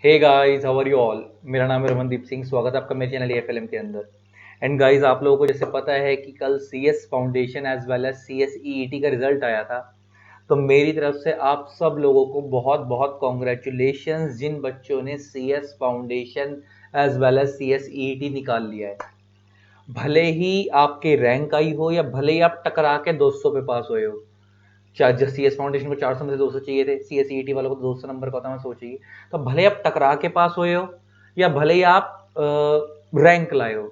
Hey guys, how are you all. मेरा नाम है रमनदीप सिंह। स्वागत है आपका मेरे चैनल एफएलएम के अंदर। एंड गाइस, आप लोगों को जैसे पता है कि कल CS foundation as well as CS EET का रिजल्ट आया था। तो मेरी तरफ से आप सब लोगों को बहुत बहुत कॉन्ग्रेचुलेशंस, जिन बच्चों ने CS foundation as well as CS EET निकाल लिया है। भले ही आपके रैंक आई हो या भले ही आप टकरा के 200 पे पास हुए हो। चाहे सीएस फाउंडेशन को 400 में से 200 चाहिए थे, सीएस ईटी वालों को 200 नंबर का होता है, 100 चाहिए। तो भले आप टकरा के पास हुए हो या भले ही आप रैंक लाए हो,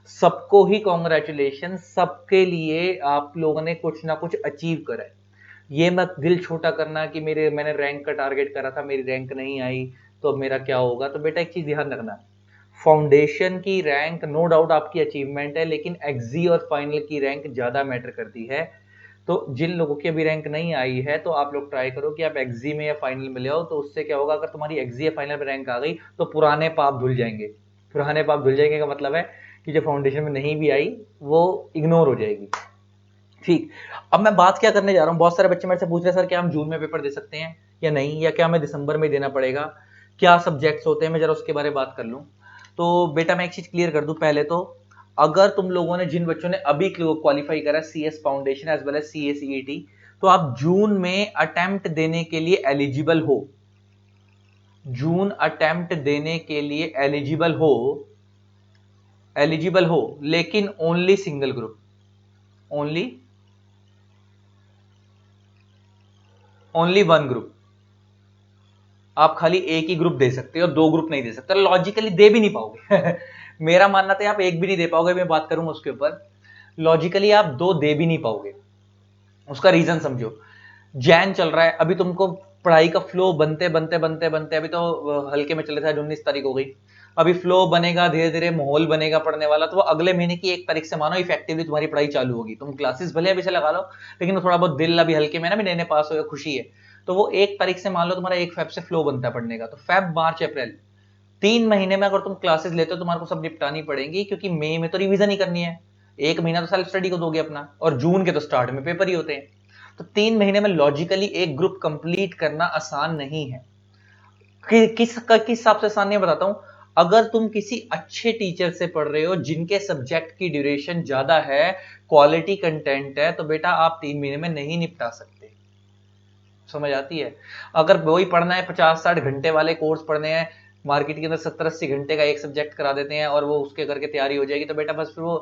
सबको ही कॉन्ग्रेचुलेशन। सबके लिए आप लोगों ने कुछ ना कुछ अचीव करा है। ये मत दिल छोटा करना कि मैंने रैंक का टारगेट करा था, मेरी रैंक नहीं आई तो अब मेरा क्या होगा। तो बेटा एक चीज ध्यान रखना, फाउंडेशन की रैंक नो डाउट आपकी अचीवमेंट है, लेकिन एक्जी और फाइनल की रैंक ज्यादा मैटर करती है। तो जिन लोगों की अभी रैंक नहीं आई है तो आप लोग ट्राई करो कि आप एक्जी में या फाइनल में ले आओ। तो उससे क्या होगा, अगर तुम्हारी एक्जी या फाइनल में रैंक आ गई तो पुराने पाप धुल जाएंगे। पुराने पाप धुल जाएंगे का मतलब है कि जो फाउंडेशन में नहीं भी आई वो इग्नोर हो जाएगी। ठीक। अब मैं बात क्या करने जा रहा हूँ, बहुत सारे बच्चे मेरे से पूछ रहे हैं सर क्या हम जून में पेपर दे सकते हैं या नहीं, या क्या हमें दिसंबर में देना पड़ेगा, क्या सब्जेक्ट्स होते हैं, मैं जरा उसके बारे में बात कर लूँ। तो बेटा मैं एक चीज क्लियर कर दूं पहले तो, अगर तुम लोगों ने, जिन बच्चों ने अभी क्वालिफाई करा CS foundation as well as CS ET, तो आप जून में अटेम्प्ट देने के लिए एलिजिबल हो। जून अटेम्प्ट देने के लिए एलिजिबल हो, लेकिन only single group, only only one group. आप खाली एक ही ग्रुप दे सकते हो, दो ग्रुप नहीं दे सकते, लॉजिकली दे भी नहीं पाओगे। मेरा मानना था आप एक भी नहीं दे पाओगे, मैं बात करूंगा उसके ऊपर। लॉजिकली आप दो दे भी नहीं पाओगे। उसका रीजन समझो। जैन चल रहा है, अभी तुमको पढ़ाई का फ्लो बनते बनते बनते बनते अभी तो हल्के में चले थे, आज 19 तारीख हो गई। अभी फ्लो बनेगा, धीरे धीरे माहौल बनेगा पढ़ने वाला, तो वो अगले महीने की 1 तारीख से मानो इफेक्टिवली तुम्हारी पढ़ाई चालू होगी। तुम क्लासेस भले अभी से लगा लो, लेकिन वो थोड़ा बहुत दिल अभी हल्के में ना, भी नए पास हो, खुशी है। तो वो 1 तारीख से मान लो तुम्हारा 1 फेब से फ्लो बनता है पढ़ने का, तो फेब मार्च अप्रैल 3 महीने में अगर तुम क्लासेस लेते हो तुम्हारे को सब निपटानी पड़ेंगी, क्योंकि मई में तो रिवीजन ही करनी है। 1 महीना तो सेल्फ स्टडी को दोगे अपना, और जून के तो स्टार्ट में पेपर ही होते हैं। तो 3 महीने में लॉजिकली एक ग्रुप कंप्लीट करना आसान नहीं है। किस हिसाब से आसान नहीं बताता हूं। अगर तुम किसी अच्छे टीचर से पढ़ रहे हो जिनके सब्जेक्ट की ड्यूरेशन ज्यादा है, क्वालिटी कंटेंट है, तो बेटा आप 3 महीने में नहीं निपटा सकते। समझ आती है। अगर वही पढ़ना है, 50-60 घंटे वाले कोर्स पढ़ने हैं, मार्केट के अंदर 70-80 घंटे का एक सब्जेक्ट करा देते हैं और वो उसके करके तैयारी हो जाएगी, तो बेटा बस फिर वो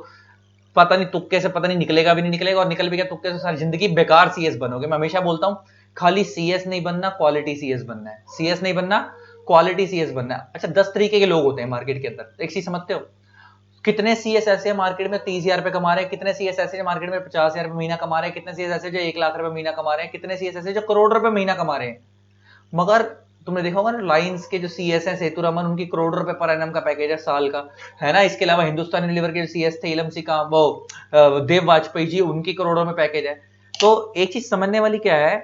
पता नहीं तुक्के से, पता नहीं निकलेगा भी नहीं निकलेगा, और निकल भी गया तुक्के से, सारी जिंदगी बेकार सीएस बनोगे। मैं हमेशा बोलता हूं, खाली सीएस नहीं बनना, क्वालिटी सीएस बनना है। सीएस नहीं बनना, क्वालिटी सीएस बनना है। अच्छा, 10 तरीके के लोग होते हैं मार्केट के अंदर, एक चीज समझते हो। कितने सीएस ऐसे हैं मार्केट में 30,000 रुपए कमा रहे हैं, कितने सीएस ऐसे हैं मार्केट में 50,000 रुपए महीना कमा रहे हैं, कितने सीएस ऐसे जो 1 लाख रुपए महीना कमा रहे हैं, कितने सीएस ऐसे जो करोड़ रुपए महीना कमा रहे हैं। मगर तुमने देखा होगा ना, लाइंस के जो सीएस हैं, सेतुरमन, उनकी करोड़ रुपए पर एनम का पैकेज है साल का, है ना। इसके अलावा हिंदुस्तान यूनिलीवर के सीएस थे, इलमसी का वो देव वाजपेयी जी, उनकी करोड़ों में पैकेज है। तो एक चीज समझने वाली क्या है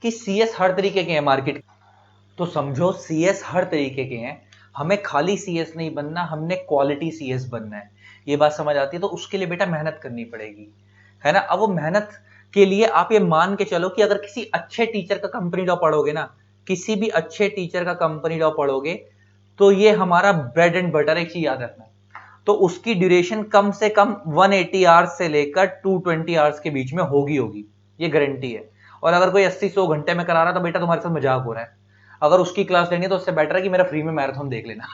कि सीएस हर तरीके के हैं मार्केट। तो समझो सीएस हर तरीके के हैं, हमें खाली सीएस नहीं बनना, हमने क्वालिटी सीएस बनना है। ये बात समझ आती है। तो उसके लिए बेटा मेहनत करनी पड़ेगी, है ना। अब वो मेहनत के लिए आप ये मान के चलो कि अगर किसी अच्छे टीचर का कंपनी जॉब पढ़ोगे ना, किसी भी अच्छे टीचर का कंपनी जॉब पढ़ोगे, तो ये हमारा ब्रेड एंड बटर। एक चीज याद रखना, तो उसकी ड्यूरेशन कम से कम 180 आवर्स से लेकर 220 आवर्स के बीच में होगी, ये गारंटी है। और अगर कोई 80-100 घंटे में करा रहा, तो बेटा तुम्हारे साथ मजाक हो रहा है। अगर उसकी क्लास लेनी है तो उससे बेटर है कि मेरा फ्री में मैराथन देख लेना।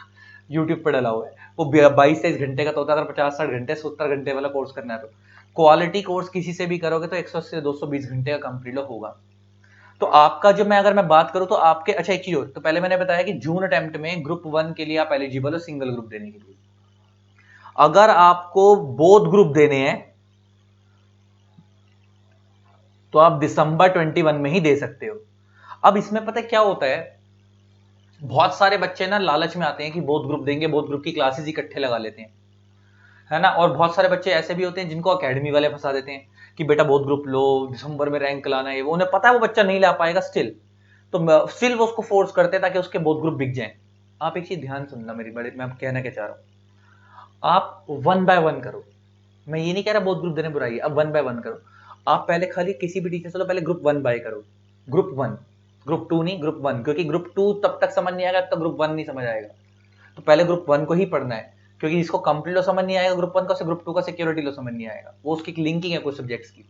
यूट्यूब पे डला हुआ है, वो 22-23 घंटे का तो होता है। अगर 50-60 घंटे 70 घंटे वाला कोर्स करना है, तो क्वालिटी कोर्स किसी से भी करोगे तो 180 से 220 घंटे का कंप्लीट होगा। तो आपका जो, मैं अगर मैं बात करूं तो आपके, अच्छा एक चीज और, तो पहले मैंने बताया कि जून अटेम्प्ट में ग्रुप 1 के लिए आप एलिजिबल हो सिंगल ग्रुप देने के लिए। अगर आपको बोथ ग्रुप देने हैं तो आप दिसंबर 21 में ही दे सकते हो। अब इसमें पता क्या होता है, बहुत सारे बच्चे ना लालच में आते हैं कि बोथ ग्रुप देंगे, बोथ ग्रुप की क्लासेस इकट्ठे लगा लेते हैं, है ना। और बहुत सारे बच्चे ऐसे भी होते हैं जिनको अकेडमी वाले फंसा देते हैं कि बेटा बोथ ग्रुप लो, दिसंबर में रैंक लाना है। वो उन्हें पता है वो बच्चा नहीं ला पाएगा स्टिल, तो स्टिल वो उसको फोर्स करते हैं ताकि उसके बोथ ग्रुप बिक जाएं। आप एक चीज ध्यान सुनना मेरी, बड़े मैं कहना क्या चाह रहा हूं, आप वन बाय वन करो। मैं ये नहीं कह रहा बहुत ग्रुप देने बुराई है, अब वन बाय वन करो। आप पहले खाली किसी भी टीचर से लो, पहले ग्रुप 1 बाय करो, ग्रुप 1। ग्रुप 2 नहीं, ग्रुप 1, क्योंकि ग्रुप 2 तब तक समझ नहीं आएगा तब तक ग्रुप 1 नहीं समझ आएगा। तो पहले ग्रुप 1 को ही पढ़ना है, क्योंकि जिसको कंप्लीट लॉ समझ नहीं आएगा ग्रुप 1 का, उसे ग्रुप 2 का सिक्योरिटी लॉ समझ नहीं आएगा, वो उसकी लिंकिंग है कुछ सब्जेक्ट्स की।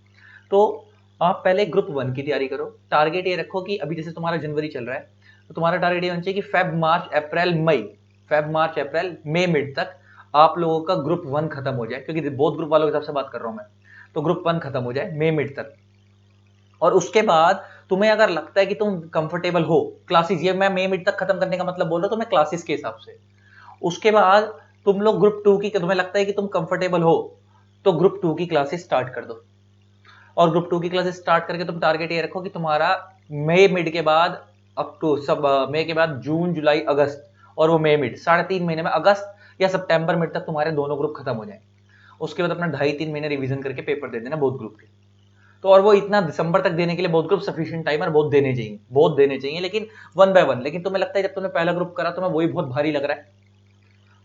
तो आप पहले ग्रुप 1 की तैयारी करो। टारगेट ये रखो कि अभी जैसे तुम्हारा जनवरी चल रहा है, तो तुम्हारा टारगेट ये होना चाहिए कि फेब मार्च अप्रैल मई मिड तक आप लोगों का ग्रुप 1 खत्म हो जाए, क्योंकि बहुत ग्रुप वालों के हिसाब से बात कर रहा हूं मैं, तो ग्रुप 1 खत्म हो जाए मई मिड तक। और उसके बाद तुम्हें अगर लगता है कि तुम कंफर्टेबल हो क्लासेस, ये मैं मई मिड तक खत्म करने का मतलब बोल रहा हूं तो मैं क्लासेस के हिसाब से, उसके बाद तुम लोग ग्रुप 2 की, तुम्हें लगता है कि तुम कंफर्टेबल हो तो ग्रुप 2 की क्लासेस स्टार्ट कर दो। और ग्रुप 2 की क्लासेस स्टार्ट करके तुम टारगेट ये रखो कि तुम्हारा मई मिड के बाद अप टू सब मई के बाद जून जुलाई अगस्त, और वो मई मिड 3.5 महीने में अगस्त या सितंबर मिड तक तुम्हारे दोनों ग्रुप खत्म हो जाए। उसके बाद अपना 2.5-3 महीने रिवीजन करके पेपर दे देना बोथ ग्रुप के। तो और वो इतना दिसंबर तक देने के लिए बोथ ग्रुप सफिशिएंट टाइम और बहुत देने चाहिए, लेकिन 1 बाय 1। लेकिन तुम्हें लगता है जब तुमने पहला ग्रुप करा तुम्हें वही बहुत भारी लग रहा है,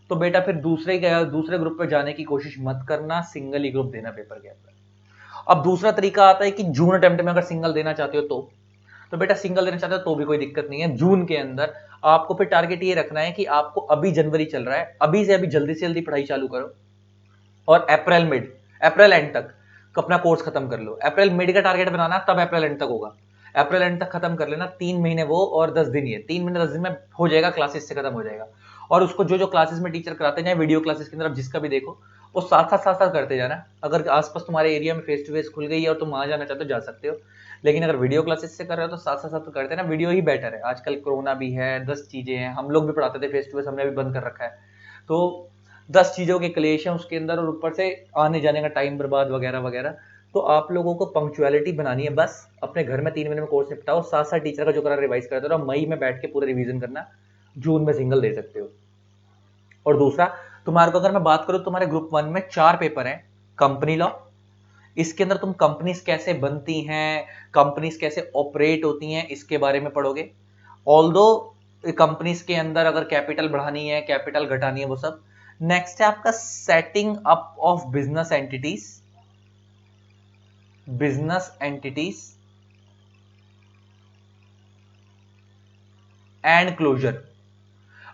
तो बेटा फिर दूसरे ग्रुप पे जाने की कोशिश मत करना, सिंगल ही ग्रुप देना पेपर के अंदर। अब दूसरा तरीका आता है कि जून अटेम्प्ट में अगर सिंगल देना चाहते हो तो बेटा सिंगल देना चाहते हो तो भी कोई दिक्कत नहीं है। जून के अंदर आपको फिर टारगेट ये रखना है कि आपको अभी जनवरी चल रहा है, अभी से अभी जल्दी से जल्दी पढ़ाई चालू करो और अप्रैल एंड तक अपना कोर्स खत्म कर लो। अप्रैल मिड का टारगेट बनाना, तब अप्रैल एंड तक होगा। अप्रैल एंड तक खत्म कर लेना, 3 महीने वो और 10 दिन ये, 3 महीने 10 दिन में हो जाएगा, क्लासेस से खत्म हो जाएगा। और उसको जो जो क्लासेस में टीचर कराते हैं, वीडियो क्लासेस के अंदर आप जिसका भी देखो, वो साथ साथ करते जाना। अगर आसपास तुम्हारे एरिया में फेस टू फेस खुल गई है और तुम वहां जाना चाहते हो जा सकते हो, लेकिन अगर वीडियो क्लासेस से कर रहे हो तो साथ साथ करते ना, वीडियो ही बेटर है। आजकल कोरोना भी है, 10 चीजें हैं, हम लोग भी पढ़ाते थे फेस टू फेस, हमने भी बंद कर रखा है, तो 10 चीजों के क्लेश है उसके अंदर, और ऊपर से आने जाने का टाइम बर्बाद वगैरह वगैरह। तो आप लोगों को पंक्चुअलिटी बनानी है, बस अपने घर में 3 महीने में कोर्स निपटाओ, साथ साथ टीचर का जो करा रिवाइज करते रहो, मई में बैठ के पूरा रिवीजन करना, जून में सिंगल दे सकते हो। और दूसरा, तुम्हारे को अगर मैं बात करूं, तुम्हारे ग्रुप 1 में 4 पेपर हैं। कंपनी लॉ, इसके अंदर तुम कंपनीज कैसे बनती हैं, कंपनीज कैसे ऑपरेट होती हैं, इसके बारे में पढ़ोगे। ऑल्दो कंपनीज के अंदर अगर कैपिटल बढ़ानी है, कैपिटल घटानी है, वो सब। नेक्स्ट है आपका setting up of business entities and closure.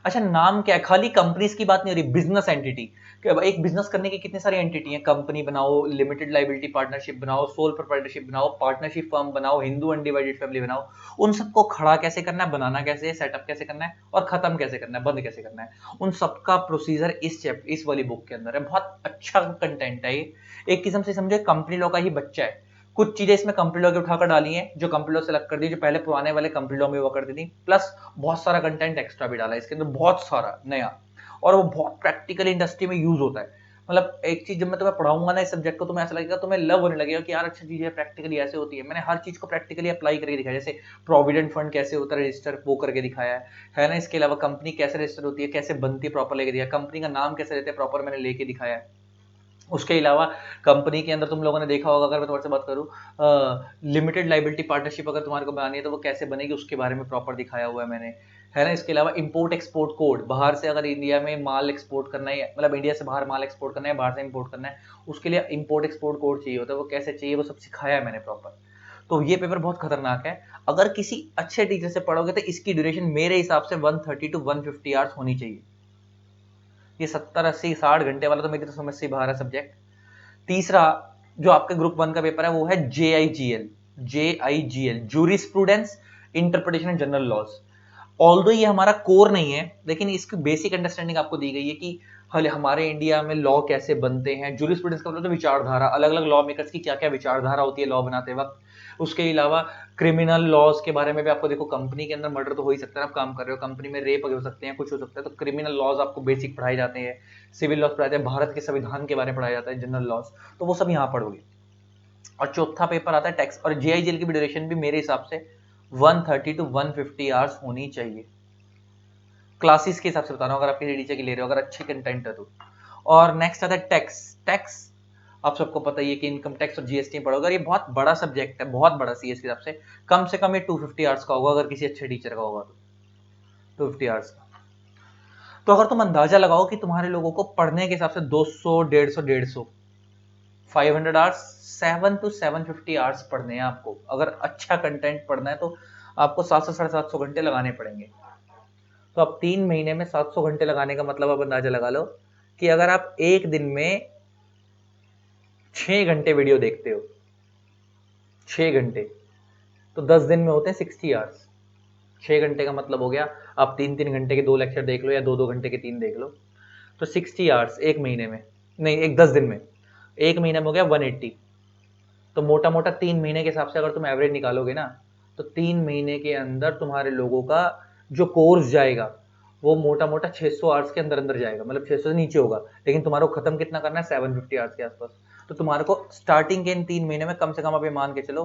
अच्छा, नाम क्या है, खाली कंपनीज की बात नहीं हो रही, बिजनेस एंटिटी। एक बिजनेस करने की कितनी सारी एंटिटी हैं, कंपनी बनाओ, लिमिटेड लाइबिलिटी पार्टनरशिप बनाओ, सोल प्रोप्राइटरशिप बनाओ, पार्टनरशिप फर्म बनाओ, हिंदू अनडिवाइडेड फैमिली बनाओ। उन सबको खड़ा कैसे करना है, बनाना कैसे है, सेटअप कैसे करना है, और खत्म कैसे करना है, बंद कैसे करना है, उन सबका प्रोसीजर इस वाली बुक के अंदर है। बहुत अच्छा कंटेंट है ये, एक किस्म से समझे कंपनी लॉ का ही बच्चा है। कुछ चीजें इसमें कंपनी लॉ की उठाकर डाली हैं, जो कंपनी लॉ सेलेक्ट कर दी, जो पहले पुराने वाले कंपनी लॉ में हुआ करती थी, प्लस बहुत सारा कंटेंट एक्स्ट्रा भी डाला है इसके अंदर, बहुत सारा नया, और वो बहुत प्रैक्टिकली इंडस्ट्री में यूज होता है। मतलब एक चीज जब मैं तुम्हें पढ़ाऊंगा ना इस सब्जेक्ट को, तुम्हें ऐसा लगेगा, तुम्हें लव होने लगेगा कि यार अच्छा चीज है, प्रैक्टिकली ऐसे होती है। मैंने हर चीज को प्रैक्टिकली अप्लाई करके दिखाया, जैसे प्रोविडेंट फंड कैसे होता है रजिस्टर, वो करके दिखाया है ना। इसके अलावा कंपनी कैसे रजिस्टर होती है, कैसे बनती है, प्रॉपर लेके दिया, कंपनी का नाम कैसे रहता है, प्रॉपर मैंने लेके दिखाया है। उसके अलावा कंपनी के अंदर तुम लोगों ने देखा होगा, अगर मैं तुम्हारे से बात करूं, लिमिटेड लाइबिलिटी पार्टनरशिप अगर तुम्हारे को बनानी है तो वो कैसे बनेगी, उसके बारे में प्रॉपर दिखाया हुआ है मैंने, है ना। इसके अलावा इंपोर्ट एक्सपोर्ट कोड, बाहर से अगर इंडिया में माल एक्सपोर्ट करना है, मतलब इंडिया से बाहर माल एक्सपोर्ट करना है, बाहर से इंपोर्ट करना है, उसके लिए इंपोर्ट एक्सपोर्ट कोड चाहिए होता है, वो कैसे चाहिए, वो सब सिखाया है मैंने प्रॉपर। तो ये पेपर बहुत खतरनाक है। अगर किसी अच्छे टीचर से पढ़ोगे तो इसकी ड्यूरेशन मेरे हिसाब से 130 to 150 आवर्स होनी चाहिए। ये 70-80-60 घंटे वाला तो मेरी तो समझ से बाहर है सब्जेक्ट। तीसरा जो आपके ग्रुप 1 का पेपर है वो है JIGL, jurisprudence, interpretation and general laws. Although ये हमारा कोर नहीं है, लेकिन इसकी बेसिक अंडरस्टैंडिंग आपको दी गई है कि हमारे इंडिया में लॉ कैसे बनते हैं। जूरिस्प्रूडेंस का मतलब तो विचारधारा, अलग अलग लॉ मेकर्स की क्या क्या विचारधारा होती है लॉ बनाते वक्त। उसके अलावा क्रिमिनल लॉज के बारे में भी आपको, देखो कंपनी के अंदर मर्डर तो हो ही सकता है, आप काम कर रहे हो कंपनी में, रेप हो सकते हैं, कुछ हो सकता है, तो क्रिमिनल लॉज आपको बेसिक पढ़ाए जाते हैं, सिविल लॉज पढ़ाए जाते हैं, भारत के संविधान के बारे में पढ़ाया जाता है, जनरल लॉज, तो वो सब यहाँ पढ़ोगे। और चौथा पेपर आता है टैक्स, और JIGL की भी ड्यूरेशन भी मेरे हिसाब से 130 to 150 आवर्स होनी चाहिए, क्लासेस के हिसाब से बता रहा हूँ, अगर आप किसी टीचर की ले रहे हो, अगर अच्छी कंटेंट है तो। और नेक्स्ट आता है टैक्स, आप सबको पता ही है कि इनकम टैक्स और GST पढ़ोगे, ये बहुत बड़ा सब्जेक्ट है, बहुत बड़ा CS के हिसाब से कम ये 250 आवर्स का होगा, अगर किसी अच्छे टीचर का होगा तो 250 आवर्स का। तो अगर तुम अंदाजा लगाओ कि तुम्हारे लोगों को पढ़ने के हिसाब से 200, 150, 500 आवर्स, 7 to 750 आवर्स पढ़ने हैं आपको, अगर अच्छा कंटेंट पढ़ना है तो आपको 700-750 घंटे लगाने पड़ेंगे। तो अब 3 महीने में 700 घंटे लगाने का मतलब आप अंदाजा लगा लो कि अगर आप एक दिन में 6 घंटे वीडियो देखते हो, 6 घंटे, तो 10 दिन में होते हैं 60 आवर्स। 6 घंटे का मतलब हो गया आप 3-3 घंटे के 2 लेक्चर देख लो या 2-2 घंटे के 3 देख लो, तो 60 आवर्स एक महीने में, नहीं एक 10 दिन में, एक महीने में हो गया 180। तो मोटा मोटा 3 महीने के हिसाब से अगर तुम एवरेज निकालोगे ना, तो 3 महीने के अंदर तुम्हारे लोगों का जो कोर्स जाएगा वो मोटा मोटा 600 आवर्स के अंदर अंदर जाएगा, मतलब 600 से नीचे होगा, लेकिन तुम्हारे को खत्म कितना करना है, 750 आवर्स के आसपास। तो तुम्हारे को स्टार्टिंग के इन 3 महीने में कम से कम अभी मान के चलो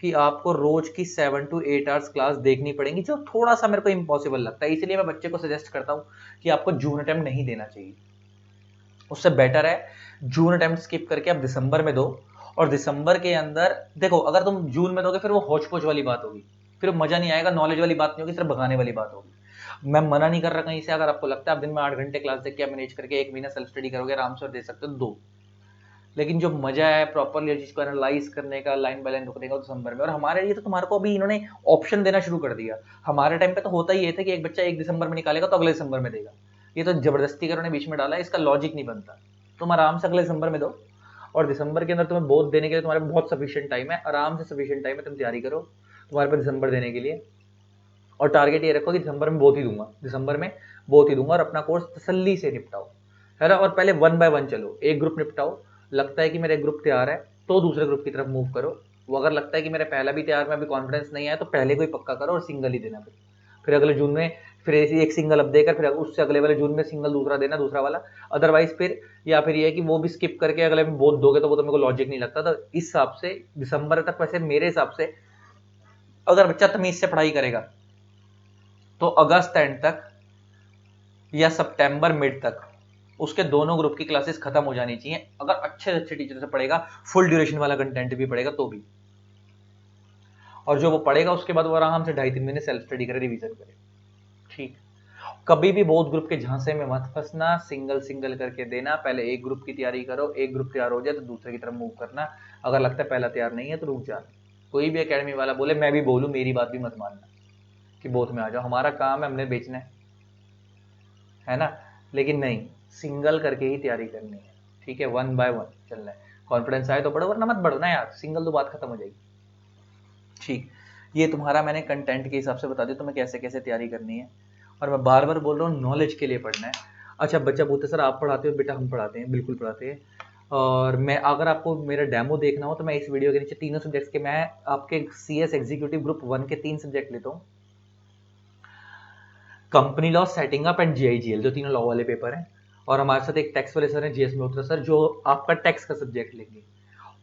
कि आपको रोज की 7 to 8 आवर्स क्लास देखनी पड़ेगी, जो थोड़ा सा मेरे को इम्पॉसिबल लगता है। इसलिए मैं बच्चे को सजेस्ट करता हूँ कि आपको जून अटेम्प्ट नहीं देना चाहिए, उससे बेटर है जून अटेम्प्ट स्किप करके आप दिसंबर में दो। और दिसंबर के अंदर देखो, अगर तुम जून में दोगे फिर वो होच पोच वाली बात होगी, फिर मजा नहीं आएगा, नॉलेज वाली बात नहीं होगी, सिर्फ भगाने वाली बात होगी। मैं मना नहीं कर रहा कहीं से, अगर आपको लगता है आप दिन में 8 घंटे क्लास देख के मैनेज करके 1 महीना सेल्फ स्टडी करोगे आराम से और दे सकते हो, दो। लेकिन जो मजा है प्रॉपरली चीज को एनालाइज करने का, लाइन बाय लाइन रुकने का, दिसंबर में। और हमारे लिए तो तुम्हारे को अभी इन्होंने ऑप्शन देना शुरू कर दिया। हमारे टाइम पे तो होता ही ये था कि एक बच्चा 1 दिसंबर में निकालेगा तो अगले दिसंबर में देगा। ये तो जबरदस्ती कर उन्होंने बीच में डाला है, इसका लॉजिक नहीं बनता। तुम आराम से अगले दिसंबर में दो, और दिसंबर के अंदर तुम्हें बोध देने के लिए तुम्हारे बहुत सफिशिएंट टाइम है, आराम से सफिशिएंट टाइम है, तुम तैयारी करो तुम्हारे पास दिसंबर देने के लिए। और टारगेट ये रखो कि दिसंबर में बोध ही दूंगा, दिसंबर में बोध ही दूंगा, और अपना कोर्स तसल्ली से निपटाओ, है ना। और पहले 1 by 1 चलो, एक ग्रुप निपटाओ, लगता है कि मेरा एक ग्रुप तैयार है तो दूसरे ग्रुप की तरफ मूव करो। वो अगर लगता है कि मेरा पहला भी तैयार में अभी कॉन्फिडेंस नहीं आया तो पहले को ही पक्का करो और सिंगल ही देना। फिर अगले जून में फिर ऐसी एक सिंगल अब देकर फिर उससे अगले वाले जून में सिंगल दूसरा देना, दूसरा वाला। अदरवाइज फिर या फिर ये है कि वो भी स्किप करके अगले में बोध दोगे, तो वो तो मेरे को लॉजिक नहीं लगता। तो इस हिसाब से दिसंबर तक, वैसे मेरे हिसाब से अगर बच्चा तमीज से पढ़ाई करेगा तो अगस्त एंड तक या सितंबर मिड तक उसके दोनों ग्रुप की क्लासेस खत्म हो जानी चाहिए। अगर अच्छे अच्छे टीचर से पढ़ेगा, फुल ड्यूरेशन वाला कंटेंट भी पढ़ेगा तो भी। और जो वो पढ़ेगा उसके बाद वो आराम से 2.5-3 महीने सेल्फ स्टडी करे, रिवीजन करे, ठीक। कभी भी बहुत ग्रुप के झांसे में मत फंसना, सिंगल सिंगल करके देना। पहले एक ग्रुप की तैयारी करो, एक ग्रुप तैयार हो जाए तो दूसरे की तरफ मूव करना। अगर लगता है पहला तैयार नहीं है तो रुक जाना। कोई भी एकेडमी वाला बोले, मैं भी बोलूं, मेरी बात भी मत मानना कि बोथ में आ जाओ, हमारा काम है, हमने बेचना है ना। लेकिन नहीं, सिंगल करके ही तैयारी करनी है, ठीक है, 1 by 1 चलना है। कॉन्फिडेंस आए तो बढ़ो, वरना मत बढ़ो ना यार, सिंगल तो बात खत्म हो जाएगी, ठीक। ये तुम्हारा मैंने कंटेंट के हिसाब से बता दिया तुम्हें कैसे कैसे तैयारी करनी है। और मैं बार बार बोल रहा हूँ, नॉलेज के लिए पढ़ना है। अच्छा, बच्चा बोलते सर आप पढ़ाते हो, बेटा हम पढ़ाते हैं, बिल्कुल पढ़ाते हैं। और मैं, अगर आपको मेरा डेमो देखना हो तो मैं इस वीडियो के नीचे तीनों सब्जेक्ट्स के, मैं आपके CS एग्जीक्यूटिव ग्रुप 1 के 3 सब्जेक्ट लेता हूँ, company law, setting up and GIGL, जो तीनों लॉ वाले पेपर हैं। और हमारे साथ एक टैक्स वाले सर हैं, GS मल्होत्रा सर, जो आपका टैक्स का सब्जेक्ट लेंगे।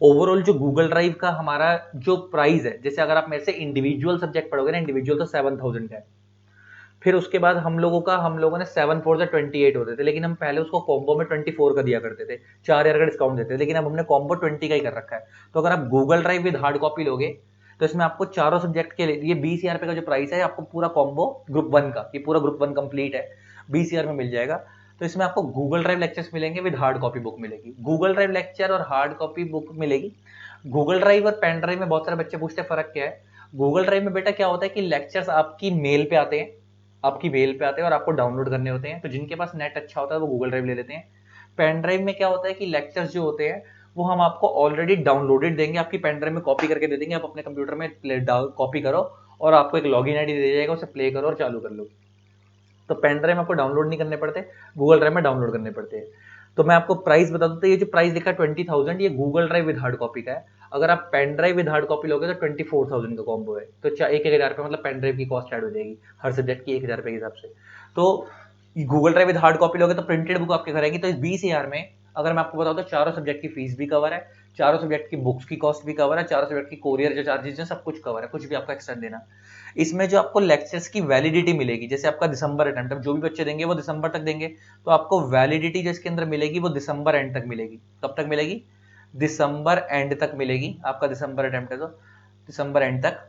ओवरऑल जो गूगल ड्राइव का हमारा जो प्राइस है, जैसे अगर आप मेरे से इंडिविजुअल सब्जेक्ट पढ़ोगे ना, इंडिविजुअल तो 7,000 का है। फिर उसके बाद हम लोगों ने 7 4 28 होते थे, लेकिन हम पहले उसको कॉम्बो में 24 का दिया करते थे, 4,000 का डिस्काउंट देते थे, लेकिन अब हमने कॉम्बो 20 का ही कर रखा है। तो अगर आप Google drive with hard copy लोगे तो इसमें आपको चारों सब्जेक्ट के लिए 20,000 का जो प्राइस है, आपको पूरा कॉम्बो ग्रुप 1 का, ये पूरा ग्रुप 1 कंप्लीट है, 20,000 में मिल जाएगा। तो इसमें आपको गूगल ड्राइव लेक्चर्स मिलेंगे विद हार्ड कॉपी बुक मिलेगी, गूगल ड्राइव लेक्चर और हार्ड कॉपी बुक मिलेगी। गूगल ड्राइव और पेन ड्राइव में बहुत सारे बच्चे पूछते हैं फर्क क्या है। गूगल ड्राइव में बेटा क्या होता है कि लेक्चर्स आपकी मेल पे आते हैं, आपकी मेल पे आते हैं और आपको डाउनलोड करने होते हैं। तो जिनके पास नेट अच्छा होता है वो गूगल ड्राइव ले लेते हैं। पेन ड्राइव में क्या होता है कि लेक्चर्स जो होते हैं वो हम आपको ऑलरेडी डाउनलोडेड देंगे, आपकी पेन ड्राइव में कॉपी करके दे देंगे, आप अपने कंप्यूटर में कॉपी करो और आपको एक लॉगिन आईडी दे जाएगा, उसे प्ले करो और चालू कर लो। तो पेन ड्राइव में आपको डाउनलोड नहीं करने पड़ते, गूगल ड्राइव में डाउनलोड करने पड़ते हैं। तो मैं आपको प्राइस बता दूं, तो ये जो प्राइस लिखा है 20,000, ये Google drive with hard copy का है। अगर आप pen drive with hard copy लोगे तो 24,000 का कॉम्बो है। तो 1,000 रुपये मतलब पेन ड्राइव की कॉस्ट ऐड हो जाएगी हर सब्जेक्ट की 1,000 रुपये के हिसाब से। तो Google drive with hard copy लोगे तो प्रिंटेड बुक आपके घर आएगी। तो इस 20,000 में अगर मैं आपको बताऊं तो चारों सब्जेक्ट की फीस भी कवर है, चारों सब्जेक्ट की बुक्स की कॉस्ट भी कवर है, चारों सब्जेक्ट की कोरियर जो चार्जेस हैं सब कुछ कवर है, कुछ भी आपका एक्स्ट्रा देना। इसमें जो आपको लेक्चर्स की वैलिडिटी मिलेगी, जैसे आपका दिसंबर अटेम्प्ट, जो भी बच्चे देंगे वो दिसंबर तक देंगे, तो आपको वैलिडिटी जो इसके अंदर मिलेगी वो दिसंबर एंड तक मिलेगी। कब तक मिलेगी? दिसंबर एंड तक मिलेगी। आपका दिसंबर अटेम्प्ट है तो दिसंबर एंड तक,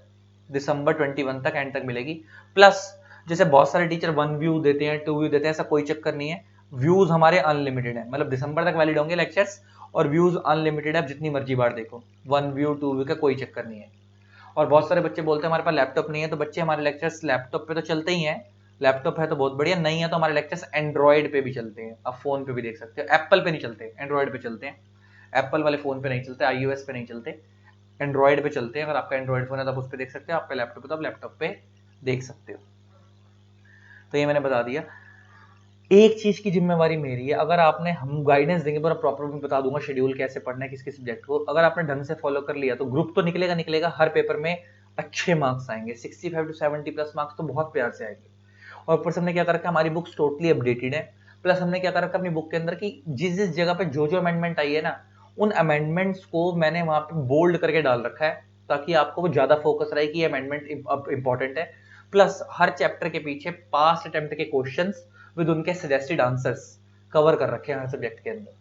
दिसंबर 21 तक एंड तक मिलेगी। प्लस जैसे बहुत सारे टीचर 1 व्यू देते हैं, 2 व्यू देते हैं, ऐसा कोई चक्कर नहीं है। व्यूज हमारे अनलिमिटेड है, मतलब दिसंबर तक वैलिड होंगे लेक्चर्स और व्यूज अनलिमिटेड है, आप जितनी मर्जी बार देखो, 1 व्यू 2 व्यू का कोई चक्कर नहीं है। और बहुत सारे बच्चे बोलते हैं हमारे पास लैपटॉप नहीं है, तो बच्चे हमारे लेक्चर्स लैपटॉप पे तो चलते ही हैं, लैपटॉप है तो बहुत बढ़िया, नहीं है तो हमारे लेक्चर्स एंड्रॉइड पे भी चलते हैं, आप फोन पे भी देख सकते हो। एप्पल पे नहीं चलते, एंड्रॉइड पे चलते हैं, एप्पल वाले फोन पे नहीं चलते, iOS पे नहीं चलते, एंड्रॉइड पे चलते हैं। अगर आपका एंड्रॉइड फोन है तो आप उस पर देख सकते हो, आपका लैपटॉप है तो आप लैपटॉप पे देख सकते हो। तो ये मैंने बता दिया। एक चीज की जिम्मेवारी मेरी है, अगर आपने, हम गाइडेंस देंगे पूरा प्रॉपर, मैं बता दूंगा शेड्यूल कैसे पढ़ना है किस किस सब्जेक्ट को, अगर आपने ढंग से फॉलो कर लिया तो ग्रुप तो निकलेगा निकलेगा, हर पेपर में अच्छे मार्क्स आएंगे, 65 टू 70 प्लस मार्क्स तो बहुत प्यार से आएंगे। और ऊपर से हमने क्या कर रखा है, हमारी बुक्स टोटली अपडेटेड है, प्लस हमने क्या कर रखा है अपनी बुक के अंदर कि जिस जिस जगह पे जो जो अमेंडमेंट आई है ना, उन अमेंडमेंट्स को मैंने वहां पे बोल्ड करके डाल रखा है, ताकि आपको वो ज्यादा फोकस रहे कि ये अमेंडमेंट इंपॉर्टेंट है। प्लस हर चैप्टर के पीछे पास्ट अटेम्प्ट के क्वेश्चंस विद उनके सजेस्टेड आंसर्स कवर कर रखे हैं हर सब्जेक्ट के अंदर,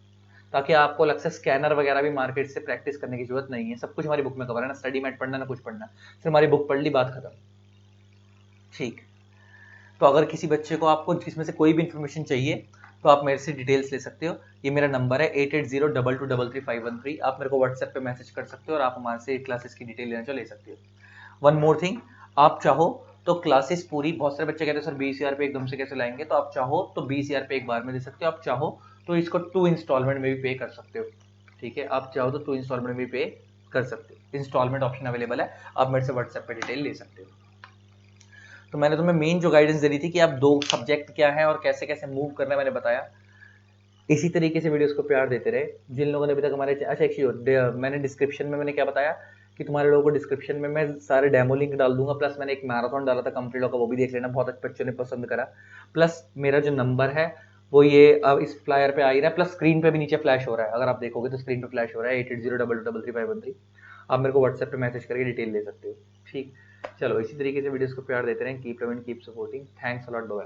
ताकि आपको अलग से स्कैनर वगैरह भी मार्केट से प्रैक्टिस करने की जरूरत नहीं है, सब कुछ हमारी बुक में कवर है ना, स्टडी मैट पढ़ना ना कुछ पढ़ना, सिर्फ हमारी बुक पढ़ ली, बात खत्म। ठीक। तो अगर किसी बच्चे को आपको इसमें से कोई भी इन्फॉर्मेशन चाहिए तो आप मेरे से डिटेल्स ले सकते हो, ये मेरा नंबर है 8802223513, आप मेरे को व्हाट्सएप पे मैसेज कर सकते हो और आप हमारे से क्लासेस की डिटेल लेना चाहो ले सकते हो। वन मोर थिंग, आप चाहो तो क्लासेस पूरी, बहुत सारे बच्चे कहते हैं सर 20,000 पे एकदम से कैसे लाएंगे, तो आप चाहो तो 20,000 पे एक बार में दे सकते हो, आप चाहो तो इसको 2 इंस्टॉलमेंट में भी पे कर सकते हो। ठीक है, आप चाहो तो 2 इंस्टॉलमेंट में भी पे कर सकते हो, इंस्टॉलमेंट ऑप्शन अवेलेबल है, आप मेरे से व्हाट्सएप पे डिटेल ले सकते हो। तो मैंने तुम्हें मेन जो गाइडेंस दे रही थी कि आप दो सब्जेक्ट क्या है और कैसे कैसे मूव करना है मैंने बताया। इसी तरीके से वीडियोस को प्यार देते रहे। जिन लोगों ने अभी तक हमारे, अच्छा एक चीज मैंने डिस्क्रिप्शन में मैंने क्या बताया कि तुम्हारे लोगों को डिस्क्रिप्शन में मैं सारे डेमो लिंक डाल दूंगा, प्लस मैंने एक मैराथन डाला था कंप्लीट होगा, वो भी देख लेना, बहुत अच्छे बच्चों ने पसंद करा। प्लस मेरा जो नंबर है वो ये अब इस फ्लायर पे आ ही रहा है, प्लस स्क्रीन पे भी नीचे फ्लैश हो रहा है, अगर आप देखोगे तो स्क्रीन पे फ्लैश हो रहा है 8802233513। आप मेरे को व्हाट्सएप पे मैसेज करके डिटेल ले सकते हो। ठीक, चलो इसी तरीके से वीडियोस को प्यार देते रहें, keep loving keep supporting, thanks a lot, bye.